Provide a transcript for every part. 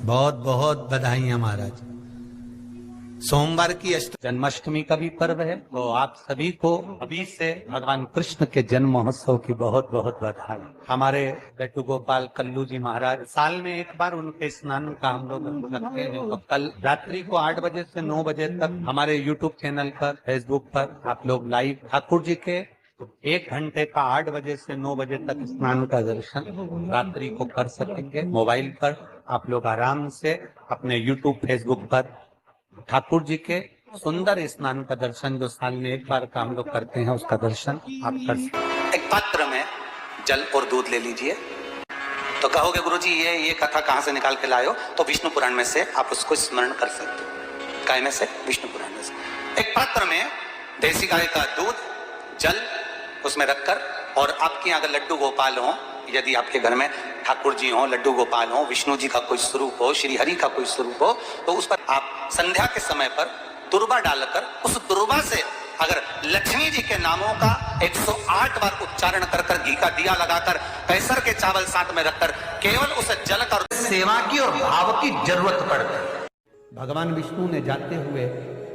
बहुत बहुत बधाइयां महाराज। सोमवार की जन्माष्टमी का भी पर्व है, तो आप सभी को अभी से भगवान कृष्ण के जन्म महोत्सव की बहुत बहुत बधाई। हमारे लड्डू गोपाल कल्लू जी महाराज साल में एक बार उनके स्नान का हम लोग रखते हैं। तो कल रात्रि को 8 बजे से 9 बजे तक हमारे यूट्यूब चैनल पर, फेसबुक पर आप लोग लाइव ठाकुर जी के 1 घंटे का 8 बजे से 9 बजे तक स्नान का दर्शन रात्रि को कर सकेंगे। मोबाइल पर आप लोग आराम से अपने यूट्यूब फेसबुक पर ठाकुर जी के सुंदर स्नान का दर्शन, जो साल में एक बार का हम लोग करते हैं, उसका दर्शन आप कर सकते हैं। एक पात्र में जल और दूध ले लीजिए। तो कहोगे गुरुजी ये कथा कहाँ से निकाल के लाए हो? तो विष्णु पुराण में से आप उसको स्मरण कर सकते हो। काय में से? विष्णु पुराण में से। एक पात्र में देसी गाय का दूध, जल उसमें रखकर, और आपके अगर लड्डू गोपाल हो, यदि आपके घर में ठाकुर जी हो, लड्डू गोपाल हो, विष्णु जी का कोई स्वरूप हो, श्री हरि का कोई स्वरूप हो, तो उस पर आप संध्या के समय पर दुर्वा डालकर, उस दुर्वा से अगर लक्ष्मी जी के नामों का 108 बार उच्चारण कर घी का दिया लगाकर, कैसर के चावल साथ में रखकर, केवल उस जल का सेवा की और भाव की जरूरत पड़ती। भगवान विष्णु ने जाते हुए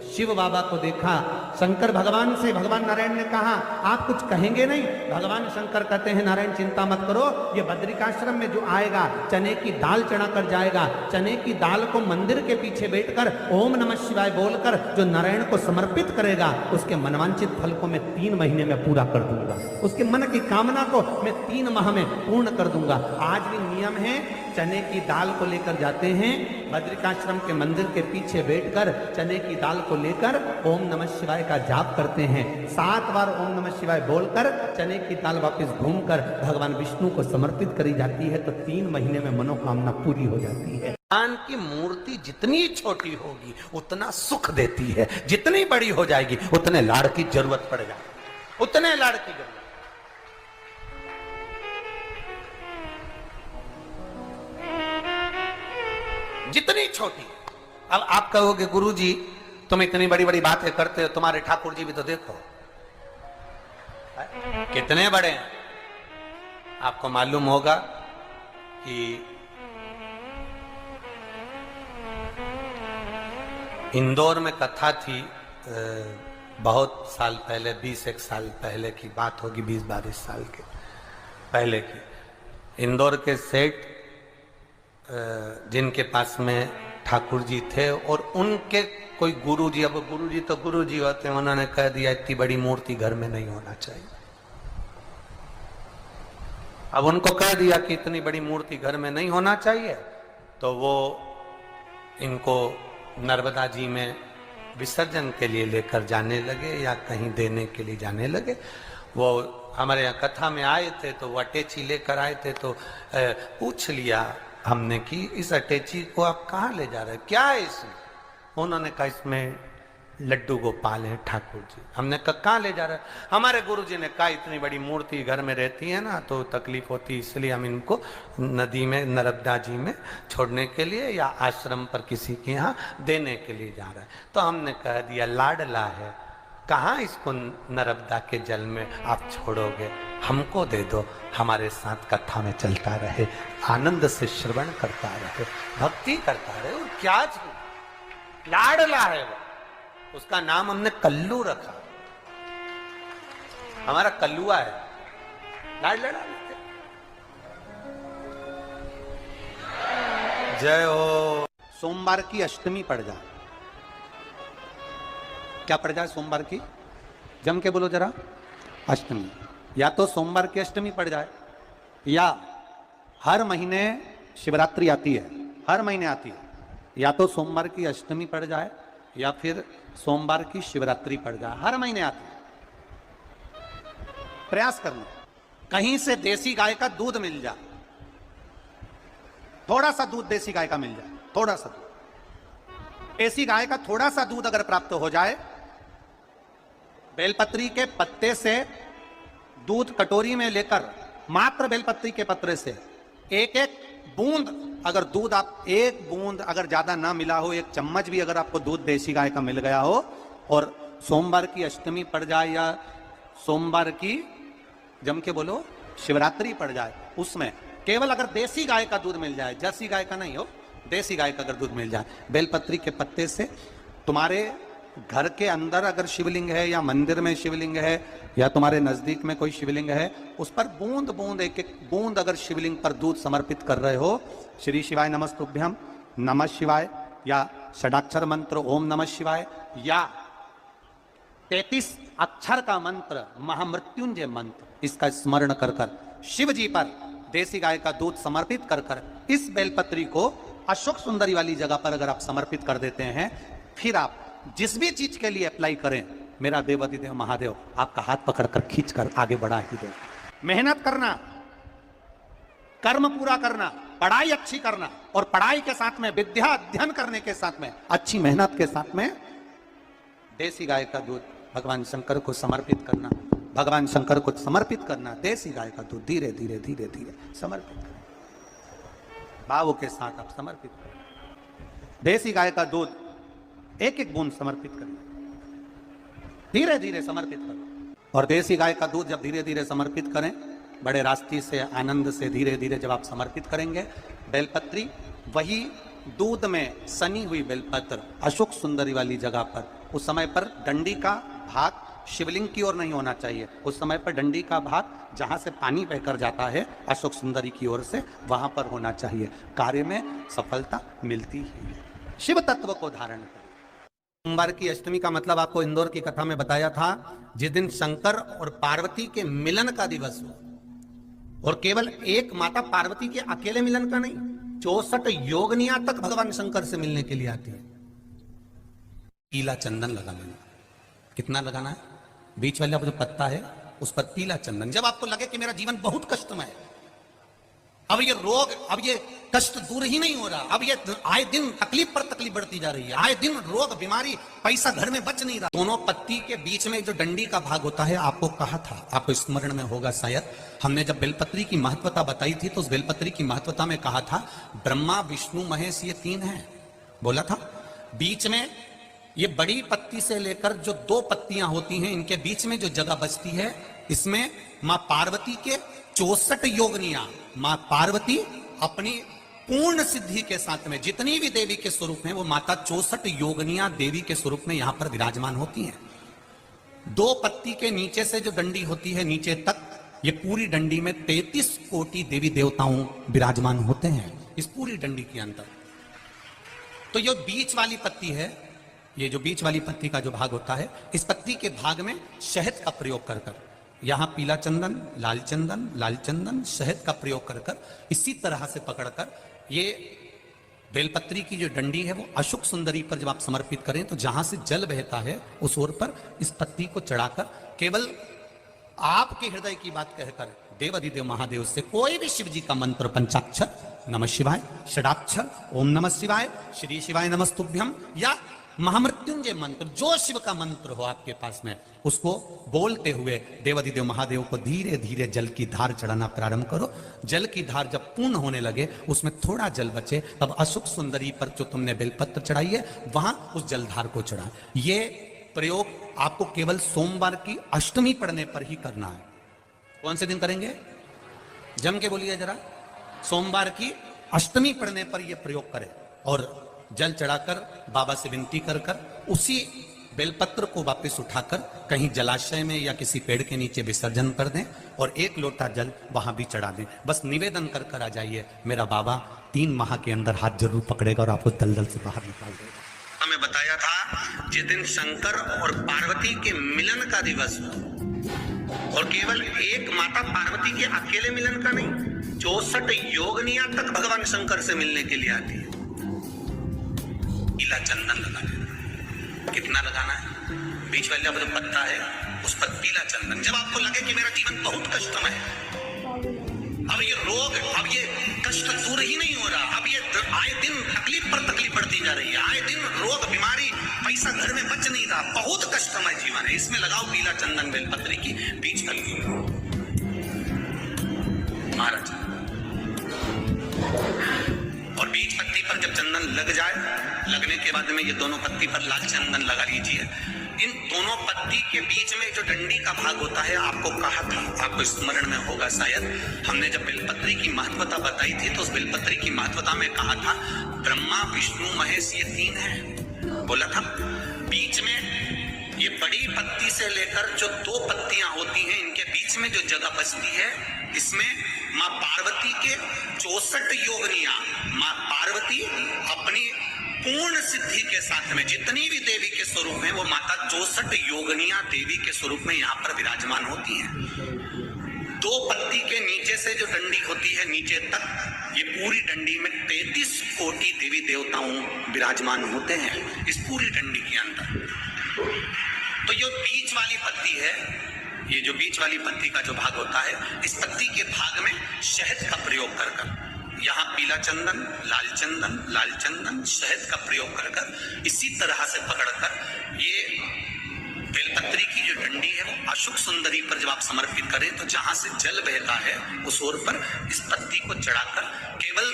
शिव बाबा को देखा। शंकर भगवान से, भगवान नारायण ने कहा आप कुछ कहेंगे नहीं? भगवान शंकर कहते हैं नारायण चिंता मत करो, ये बद्रिकाश्रम में जो आएगा चने की दाल चढ़ा कर जाएगा, चने की दाल को मंदिर के पीछे बैठकर ओम नमः शिवाय बोलकर जो नारायण को समर्पित करेगा, उसके मनवांचित फल को मैं 3 महीने में पूरा कर दूंगा, उसके मन की कामना को मैं 3 माह में पूर्ण कर दूंगा। आज भी नियम है, चने की दाल को लेकर जाते हैं, बद्रिकाश्रम के मंदिर के पीछे बैठकर चने की दाल को लेकर ओम नमः शिवाय का जाप करते हैं। 7 बार ओम नमः शिवाय बोलकर चने की दाल वापस घूमकर भगवान विष्णु को समर्पित करी जाती है, तो 3 महीने में मनोकामना पूरी हो जाती है। भगवान की मूर्ति जितनी छोटी होगी उतना सुख देती है, जितनी बड़ी हो जाएगी उतने लाड़ की जरूरत पड़ जाएगी, उतने लाड़ की जरूरत। जितनी छोटी। अब आप कहोगे गुरुजी तुम इतनी बड़ी बड़ी बातें करते हो, तुम्हारे ठाकुर जी भी तो देखो कितने बड़े हैं। आपको मालूम होगा कि इंदौर में कथा थी, बहुत साल पहले, 20-1 साल पहले की बात होगी, 20-22 साल के पहले की। इंदौर के सेठ जिनके पास में ठाकुर जी थे, और उनके कोई गुरुजी, अब गुरुजी तो गुरुजी होते हैं, उन्होंने कह दिया इतनी बड़ी मूर्ति घर में नहीं होना चाहिए। अब उनको कह दिया कि इतनी बड़ी मूर्ति घर में नहीं होना चाहिए, तो वो इनको नर्मदा जी में विसर्जन के लिए लेकर जाने लगे या कहीं देने के लिए जाने लगे। वो हमारे यहाँ कथा में आए थे, तो वो अटैची लेकर आए थे, तो पूछ लिया हमने कि इस अटैची को आप कहाँ ले जा रहे हैं, क्या है इसमें? उन्होंने कहा इसमें लड्डू गोपाल है ठाकुर जी। हमने कहा कहाँ ले जा रहे हैं? हमारे गुरुजी ने कहा इतनी बड़ी मूर्ति घर में रहती है ना तो तकलीफ होती, इसलिए हम इनको नदी में, नर्मदा जी में छोड़ने के लिए या आश्रम पर किसी के यहाँ देने के लिए जा रहे हैं। तो हमने कह दिया लाडला है, कहाँ इसको नर्मदा के जल में आप छोड़ोगे, हमको दे दो, हमारे साथ कथा में चलता रहे, आनंद से श्रवण करता रहे, भक्ति करता रहे। और क्या लाडला है वो, उसका नाम हमने कल्लू रखा, हमारा कल्लुआ है, लाडला। जय हो। सोमवार की अष्टमी पड़ जाए, क्या पड़ जाए सोमवार की? जम के बोलो जरा। अष्टमी, या तो सोमवार की अष्टमी पड़ जाए, या हर महीने शिवरात्रि आती है, हर महीने आती है, या तो सोमवार की अष्टमी पड़ जाए या फिर सोमवार की शिवरात्रि पड़ जाए, हर महीने आती है। प्रयास करना कहीं से देसी गाय का दूध मिल जाए, थोड़ा सा दूध देसी गाय का मिल जाए, थोड़ा सा दूध देसी गाय का, थोड़ा सा दूध अगर प्राप्त हो जाए, बेलपत्री के पत्ते से दूध कटोरी में लेकर, मात्र बेलपत्री के पत्रे से एक एक बूंद अगर दूध, आप एक बूंद अगर ज्यादा ना मिला हो, 1 चम्मच भी अगर आपको दूध देसी गाय का मिल गया हो, और सोमवार की अष्टमी पड़ जाए या सोमवार की, जम के बोलो, शिवरात्रि पड़ जाए, उसमें केवल अगर देसी गाय का दूध मिल जाए, जर्सी गाय का नहीं हो, देसी गाय का अगर दूध मिल जाए, बेलपत्री के पत्ते से तुम्हारे घर के अंदर अगर शिवलिंग है या मंदिर में शिवलिंग है या तुम्हारे नजदीक में कोई शिवलिंग है, उस पर बूंद बूंद एक एक बूंद अगर शिवलिंग पर दूध समर्पित कर रहे हो, श्री शिवाय नमस्तुभ्यम, नमः शिवाय या षडाक्षर मंत्र ओम नमः शिवाय या 33 अक्षर का मंत्र महामृत्युंजय मंत्र, इसका स्मरण कर कर शिव जी पर देसी गाय का दूध समर्पित कर कर इस बेलपत्री को अशोक सुंदरी वाली जगह पर अगर आप समर्पित कर देते हैं, फिर आप जिस भी चीज के लिए अप्लाई करें, मेरा देवाधिदेव महादेव आपका हाथ पकड़कर खींचकर आगे बढ़ा ही दे। मेहनत करना, कर्म पूरा करना, पढ़ाई अच्छी करना और पढ़ाई के साथ में विद्या अध्ययन करने के साथ में अच्छी मेहनत के साथ में देसी गाय का दूध भगवान शंकर को समर्पित करना, भगवान शंकर को समर्पित करना। देसी गाय का दूध धीरे धीरे धीरे धीरे समर्पित करना, भावों के साथ आप समर्पित करें। देसी गाय का दूध एक एक बूंद समर्पित करें, धीरे धीरे समर्पित करो। और देसी गाय का दूध जब धीरे धीरे समर्पित करें, बड़े रास्ते से आनंद से धीरे धीरे जब आप समर्पित करेंगे, बेलपत्री वही दूध में सनी हुई बेलपत्र अशोक सुंदरी वाली जगह पर, उस समय पर डंडी का भाग शिवलिंग की ओर नहीं होना चाहिए, उस समय पर डंडी का भाग जहां से पानी बहकर जाता है अशोक सुंदरी की ओर से, वहां पर होना चाहिए। कार्य में सफलता मिलती है। शिव तत्व को धारण करें। सोमवार की अष्टमी का मतलब आपको इंदौर की कथा में बताया था, जिस दिन शंकर और पार्वती के मिलन का दिवस हो, और केवल एक माता पार्वती के अकेले मिलन का नहीं, 64 योगनियां तक भगवान शंकर से मिलने के लिए आती है। पीला चंदन लगा लेना। कितना लगाना है? बीच वाला जो पत्ता है उस पर पीला चंदन। जब आपको लगे कि मेरा जीवन बहुत कष्टमय है, अब ये रोग, अब ये कष्ट दूर ही नहीं हो रहा, अब ये आए दिन तकलीफ पर तकलीफ बढ़ती जा रही है, आए दिन रोग बीमारी, पैसा घर में बच नहीं रहा, दोनों पत्ती के बीच में जो डंडी का भाग होता है, आपको कहा था, आपको स्मरण में होगा शायद, हमने जब बेलपत्री की महत्वता बताई थी तो उस बेलपत्री की महत्वता में कहा था ब्रह्मा विष्णु महेश ये 3 हैं, बोला था। बीच में ये बड़ी पत्ती से लेकर जो 2 पत्तियां होती हैं, इनके बीच में जो जगह बचती है, इसमें मां पार्वती के 64 योगनियां, मां पार्वती अपनी पूर्ण सिद्धि के साथ में जितनी भी देवी के स्वरूप हैं, वो माता 64 योगनियां देवी के स्वरूप में यहां पर विराजमान होती हैं। 2 पत्ती के नीचे से जो डंडी होती है नीचे तक, ये पूरी डंडी में 33 कोटि देवी देवताओं विराजमान होते हैं इस पूरी डंडी के अंदर। तो ये बीच वाली पत्ती है, ये जो बीच वाली पत्ती का जो भाग होता है, इस पत्ती के भाग में शहद का प्रयोग कर कर, यहां पीला चंदन, लाल चंदन, शहद का प्रयोग कर कर, इसी तरह से पकड़कर ये बेलपत्री की जो डंडी है वो अशोक सुंदरी पर जब आप समर्पित करें, तो जहां से जल बहता है उस ओर पर इस पत्ती को चढ़ाकर केवल आपके हृदय की बात कहकर देवाधिदेव महादेव से कोई भी शिव जी का मंत्र, पंचाक्षर नमः शिवाय, षडाक्षर ओम नमः शिवाय, श्री शिवाय नमस्तुभ्यम या महामृत्युंजय मंत्र, जो शिव का मंत्र हो आपके पास में, उसको बोलते हुए देवाधिदेव महादेव को धीरे धीरे जल की धार चढ़ाना प्रारंभ करो। जल की धार जब पूर्ण होने लगे, उसमें थोड़ा जल बचे, तब अशोक सुंदरी पर जो तुमने बेलपत्र चढ़ाई है वहां उस जलधार को चढ़ा। ये प्रयोग आपको केवल सोमवार की अष्टमी पढ़ने पर ही करना है। कौन से दिन करेंगे? जम के बोलिए जरा। सोमवार की अष्टमी पढ़ने पर यह प्रयोग करें और जल चढ़ाकर बाबा से विनती कर कर उसी बेलपत्र को वापस उठाकर कहीं जलाशय में या किसी पेड़ के नीचे विसर्जन कर दें और 1 लोटा जल वहां भी चढ़ा दें। बस निवेदन कर कर आ जाइए, मेरा बाबा 3 माह के अंदर हाथ जरूर पकड़ेगा और आपको दलदल से बाहर निकाल देगा। हमें बताया था जिस दिन शंकर और पार्वती के मिलन का दिवस हो, और केवल एक माता पार्वती के अकेले मिलन का नहीं, 64 योगनियां तक भगवान शंकर से मिलने के लिए आती है। पीला चंदन लगाना। कितना लगाना है? बीच वाला जो पत्ता है उस पर पीला चंदन। जब आपको लगे कि मेरा जीवन बहुत कष्टमय है, अब ये रोग, अब ये कष्ट दूर ही नहीं हो रहा, अब ये आए दिन तकलीफ पर तकलीफ बढ़ती जा रही है, आए दिन रोग बीमारी, पैसा घर में बच नहीं रहा, बहुत कष्टमय जीवन है, इसमें लगाओ पीला चंदन बेलपत्री की बीच वाली महाराज। और बीच पत्ती पर जब चंदन लग जाए, लगने के बाद में ये दोनों पत्ती पर लाल चंदन लगा लीजिए। इन दोनों पत्ती के बीच में जो डंडी का भाग होता है, आपको कहा था, आपको स्मरण में होगा शायद, हमने जब बेलपत्री की महत्वता बताई थी तो उस बेलपत्री की महत्वता में कहा था ब्रह्मा विष्णु महेश ये तीन है, बोला था। बीच में ये बड़ी पत्ती से लेकर जो दो पत्तियां होती हैं, इनके बीच में जो जगह बचती है, इसमें माँ पार्वती के 64 योगनियां, माँ पार्वती अपनी पूर्ण सिद्धि के साथ में जितनी भी देवी के स्वरूप हैं, वो माता 64 योगनियां देवी के स्वरूप में यहाँ पर विराजमान होती हैं। दो पत्ती के नीचे से जो डंडी होती है नीचे तक, ये पूरी डंडी में 33 कोटि देवी देवताओं विराजमान होते हैं इस पूरी डंडी के अंदर। तो ये बीच वाली पत्ती है, ये जो बीच वाली पत्ती का जो भाग होता है, इस पत्ती के भाग में शहद का प्रयोग कर यहाँ पीला चंदन, लाल चंदन, शहद का प्रयोग कर इसी तरह से पकड़कर ये बेलपत्री की जो डंडी है वो अशुक सुंदरी पर जब आप समर्पित करें तो जहां से जल बहता है उस ओर पर इस पत्ती को चढ़ाकर केवल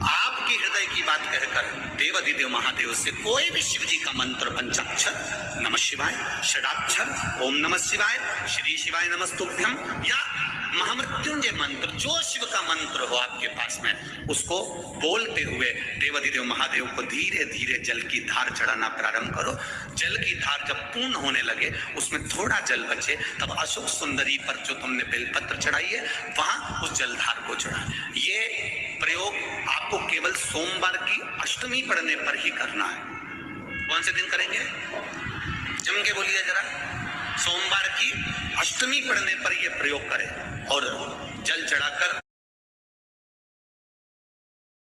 आपके हृदय की बात कहकर देवाधिदेव महादेव से कोई भी शिव जी का मंत्र, पंचाक्षर नमः शिवाय, षडाक्षर ओम नमः शिवाय, श्री शिवाय नमस्तुभ्यम, या महामृत्युंजय मंत्र, जो शिव का मंत्र हो आपके पास में, उसको बोलते हुए देवाधिदेव महादेव को धीरे धीरे जल की धार चढ़ाना प्रारंभ करो। जल की धार जब पूर्ण होने लगे, उसमें थोड़ा जल बचे, तब अशोक सुंदरी पर जो तुमने बेलपत्र चढ़ाई है वहां उस जलधार को चढ़ा। ये प्रयोग आपको केवल सोमवार की अष्टमी पढ़ने पर ही करना है। कौन से दिन करेंगे? जम के बोलिए जरा। सोमवार की अष्टमी पढ़ने पर यह प्रयोग करें और जल चढ़ाकर